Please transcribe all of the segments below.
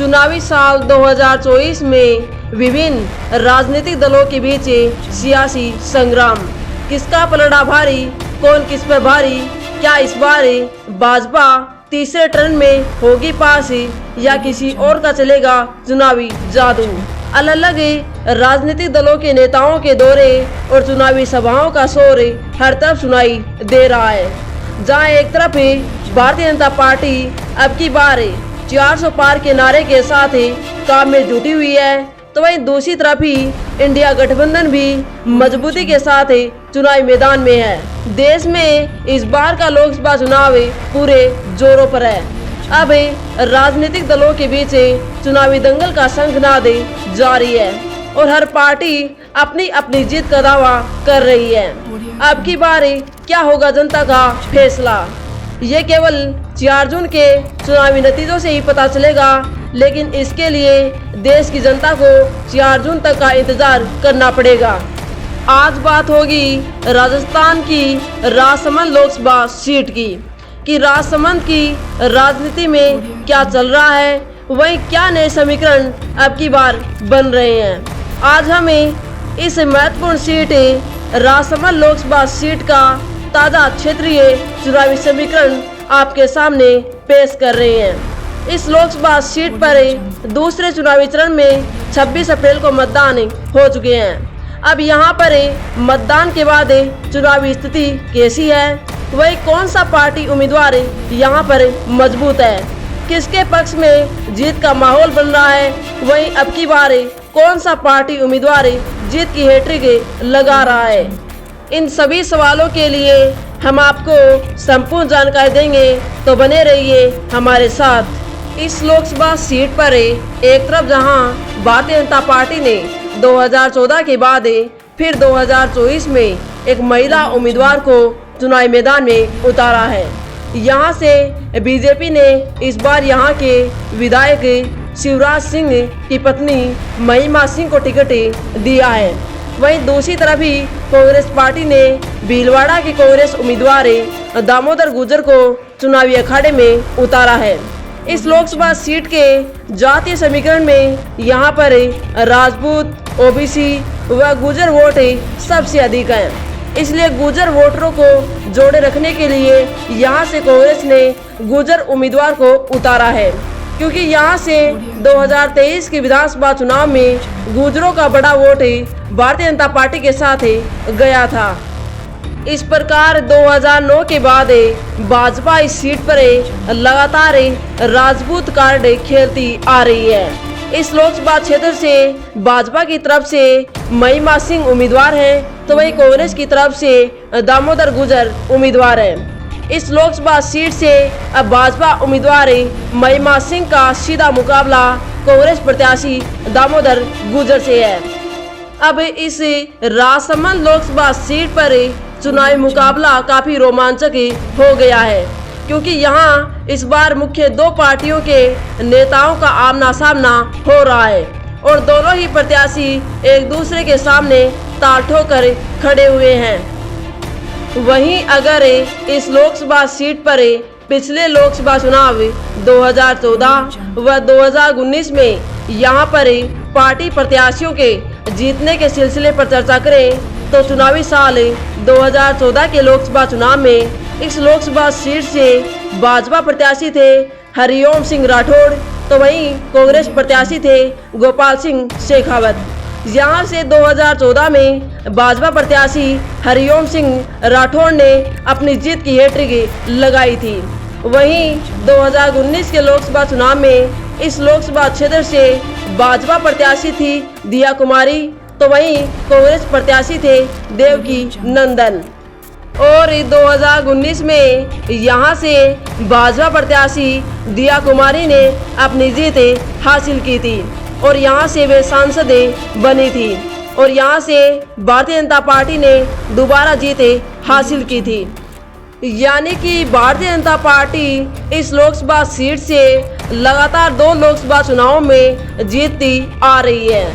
चुनावी साल 2024 में विभिन्न राजनीतिक दलों के बीच सियासी संग्राम। किसका पलड़ा भारी, कौन किस पर भारी? क्या इस बार भाजपा तीसरे टर्न में होगी पास या किसी और का चलेगा चुनावी जादू? अलग अलग राजनीतिक दलों के नेताओं के दौरे और चुनावी सभाओं का शोर हर तरफ सुनाई दे रहा है। जहां एक तरफ भारतीय जनता पार्टी अब की बार 400 पार के नारे के साथ काम में जुटी हुई है, तो वहीं दूसरी तरफ ही इंडिया गठबंधन भी मजबूती के साथ चुनावी मैदान में है। देश में इस बार का लोकसभा चुनाव पूरे जोरों पर है। अब राजनीतिक दलों के बीच चुनावी दंगल का शंखनाद जारी है और हर पार्टी अपनी अपनी जीत का दावा कर रही है। अब की बार क्या होगा जनता का फैसला, ये केवल 4 जून के चुनावी नतीजों से ही पता चलेगा, लेकिन इसके लिए देश की जनता को 4 जून तक का इंतजार करना पड़ेगा। आज बात होगी राजस्थान की राजसमंद लोकसभा सीट की कि राजसमंद की राजनीति में क्या चल रहा है, वहीं क्या नए समीकरण अब की बार बन रहे हैं। आज हमें इस महत्वपूर्ण सीट राजसमंद लोकसभा सीट का ताज़ा क्षेत्रीय चुनावी समीकरण आपके सामने पेश कर रहे हैं। इस लोकसभा सीट पर दूसरे चुनावी चरण में 26 अप्रैल को मतदान हो चुके हैं। अब यहां पर मतदान के बाद चुनावी स्थिति कैसी है, वही कौन सा पार्टी उम्मीदवार यहां पर मजबूत है, किसके पक्ष में जीत का माहौल बन रहा है, वहीं अब की बार कौन सा पार्टी उम्मीदवार जीत की हैट्रिक लगा रहा है। इन सभी सवालों के लिए हम आपको संपूर्ण जानकारी देंगे, तो बने रहिए हमारे साथ। इस लोकसभा सीट पर एक तरफ जहां भारतीय जनता पार्टी ने 2014 के बाद फिर 2024 में एक महिला उम्मीदवार को चुनावी मैदान में उतारा है। यहां से बीजेपी ने इस बार यहां के विधायक शिवराज सिंह की पत्नी महिमा सिंह को टिकट दिया है। वहीं दूसरी तरफ ही कांग्रेस पार्टी ने भीलवाड़ा के कांग्रेस उम्मीदवार दामोदर गुर्जर को चुनावी अखाड़े में उतारा है। इस लोकसभा सीट के जातीय समीकरण में यहां पर राजपूत, ओबीसी व गुर्जर वोट सबसे अधिक हैं। इसलिए गुर्जर वोटरों को जोड़े रखने के लिए यहां से कांग्रेस ने गुर्जर उम्मीदवार को उतारा है, क्योंकि यहां से 2023 के विधानसभा चुनाव में गुर्जरों का बड़ा वोट भारतीय जनता पार्टी के साथ गया था। इस प्रकार 2009 के बाद भाजपा इस सीट पर लगातार राजपूत कार्ड खेलती आ रही है। इस लोकसभा क्षेत्र से भाजपा की तरफ से महिमा सिंह उम्मीदवार हैं, तो वहीं कांग्रेस की तरफ से दामोदर गुर्जर उम्मीदवार हैं। इस लोकसभा सीट से अब भाजपा उम्मीदवार महिमा सिंह का सीधा मुकाबला कांग्रेस प्रत्याशी दामोदर गुर्जर से है। अब इस राजसमंद लोकसभा सीट पर चुनावी मुकाबला काफी रोमांचक हो गया है, क्योंकि यहां इस बार मुख्य 2 पार्टियों के नेताओं का आमना सामना हो रहा है और दोनों ही प्रत्याशी एक दूसरे के सामने ताल ठोकर खड़े हुए हैं। वहीं अगर इस लोकसभा सीट पर पिछले लोकसभा चुनाव 2014 व 2019 में यहां पर पार्टी प्रत्याशियों के जीतने के सिलसिले पर चर्चा करें, तो चुनावी साल 2014 के लोकसभा चुनाव में इस लोकसभा सीट से भाजपा प्रत्याशी थे हरिओम सिंह राठौड़, तो वहीं कांग्रेस प्रत्याशी थे गोपाल सिंह शेखावत। यहां से 2014 में भाजपा प्रत्याशी हरिओम सिंह राठौड़ ने अपनी जीत की हैट्रिक लगाई थी। वहीं 2019 के लोकसभा चुनाव में इस लोकसभा क्षेत्र से भाजपा प्रत्याशी थी दिया कुमारी, तो वहीं कांग्रेस प्रत्याशी थे देवकी नंदन। और 2019 में यहां से भाजपा प्रत्याशी दिया कुमारी ने अपनी जीत हासिल की थी और यहां से वे सांसद बनी थी और यहां से भारतीय जनता पार्टी ने दोबारा जीत हासिल की थी। यानी कि भारतीय जनता पार्टी इस लोकसभा सीट से लगातार 2 लोकसभा चुनावों में जीतती आ रही है।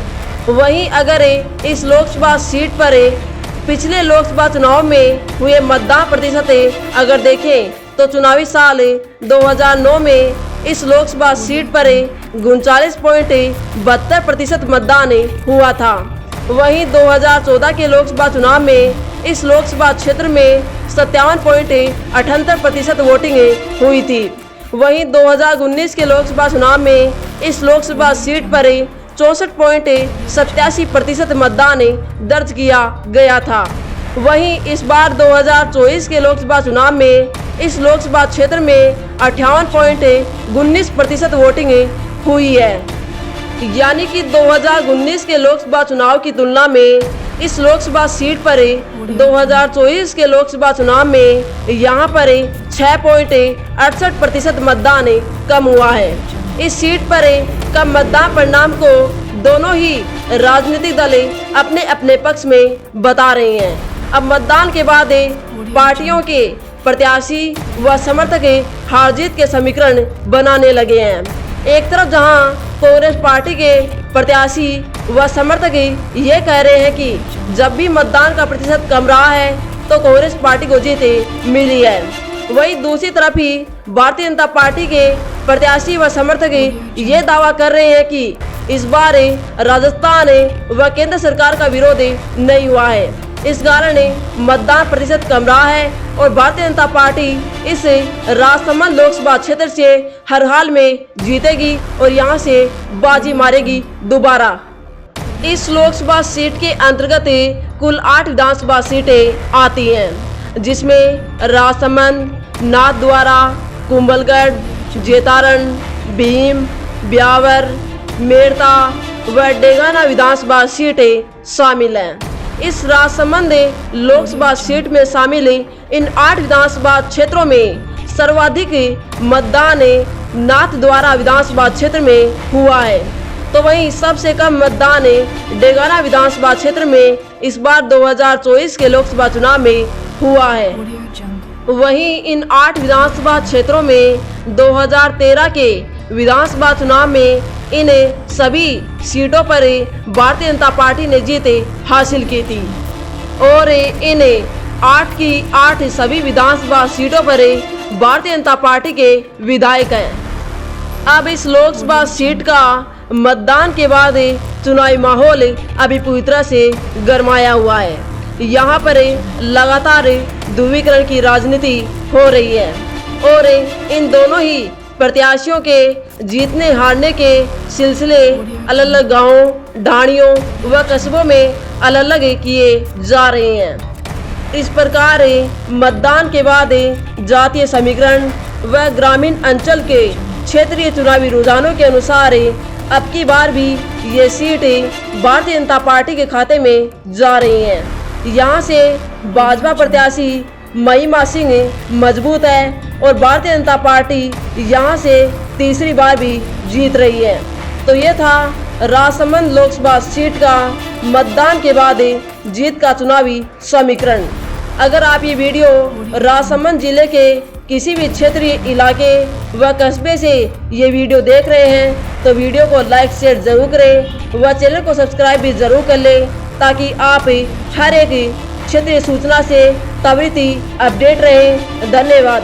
वहीं अगर इस लोकसभा सीट पर पिछले लोकसभा चुनाव में हुए मतदान प्रतिशत अगर देखें तो चुनावी साल 2009 में इस लोकसभा सीट पर 39.72% मतदान हुआ था। वहीं 2014 के लोकसभा चुनाव में इस लोकसभा क्षेत्र में 57.78% वोटिंग हुई थी। वहीं 2019 के लोकसभा चुनाव में इस लोकसभा सीट पर 64.87% मतदान दर्ज किया गया था। वहीं इस बार 2024 के लोकसभा चुनाव में इस लोकसभा क्षेत्र में 58.19% वोटिंग हुई है। यानी कि 2019 के लोकसभा चुनाव की तुलना में इस लोकसभा सीट पर 2024 के लोकसभा चुनाव में यहां पर 6.68% मतदान कम हुआ है। इस सीट पर कम मतदान परिणाम को दोनों ही राजनीतिक दल अपने अपने पक्ष में बता रहे हैं। अब मतदान के बाद पार्टियों के प्रत्याशी व समर्थक हार जीत के समीकरण बनाने लगे हैं। एक तरफ जहां कांग्रेस पार्टी के प्रत्याशी व समर्थक ये कह रहे हैं कि जब भी मतदान का प्रतिशत कम रहा है तो कांग्रेस पार्टी को जीत मिली है, वहीं दूसरी तरफ ही भारतीय जनता पार्टी के प्रत्याशी व समर्थक ये दावा कर रहे हैं कि इस बार राजस्थान व केंद्र सरकार का विरोध नहीं हुआ है, इस कारण मतदान प्रतिशत कम रहा है और भारतीय जनता पार्टी इस राजसमंद लोकसभा क्षेत्र से हर हाल में जीतेगी और यहां से बाजी मारेगी दोबारा। इस लोकसभा सीट के अंतर्गत कुल 8 विधानसभा सीटें आती हैं, जिसमें राजसमंद, नाथद्वारा, कुंभलगढ़, जेतारण, भीम, ब्यावर, मेड़ता व डेगाना विधानसभा सीटें शामिल हैं। इस राजसमंद लोकसभा सीट में शामिल इन 8 विधानसभा क्षेत्रों में सर्वाधिक मतदान नाथद्वारा विधानसभा क्षेत्र में हुआ है, तो वहीं सबसे कम मतदान डेगाना विधानसभा क्षेत्र में इस बार 2024 के लोकसभा चुनाव में हुआ है। वहीं इन 8 विधानसभा क्षेत्रों में 2013 के विधानसभा चुनाव में इन सभी सीटों पर भारतीय जनता पार्टी ने जीत हासिल की थी और इन 8 की 8 सभी विधानसभा सीटों पर भारतीय जनता पार्टी के विधायक हैं। अब इस लोकसभा सीट का मतदान के बाद चुनावी माहौल अभी पूरी तरह से गरमाया हुआ है। यहाँ पर लगातार ध्रुवीकरण की राजनीति हो रही है और इन दोनों ही प्रत्याशियों के जीतने हारने के सिलसिले अलग अलग गांवों, ढाणियों व कस्बों में अलग अलग किए जा रहे हैं। इस प्रकार मतदान के बाद जातीय समीकरण व ग्रामीण अंचल के क्षेत्रीय चुनावी रुझानों के अनुसार अब की बार भी ये सीट भारतीय जनता पार्टी के खाते में जा रही हैं। यहाँ से भाजपा प्रत्याशी महिमा सिंह मजबूत है और भारतीय जनता पार्टी यहाँ से तीसरी बार भी जीत रही है। तो ये था राजसमंद लोकसभा सीट का मतदान के बाद जीत का चुनावी समीकरण। अगर आप ये वीडियो राजसमंद जिले के किसी भी क्षेत्रीय इलाके व कस्बे से ये वीडियो देख रहे हैं तो वीडियो को लाइक शेयर जरूर करें व चैनल को सब्सक्राइब भी जरूर कर लें, ताकि आप हर एक क्षेत्रीय सूचना से त्वरित अपडेट रहें। धन्यवाद।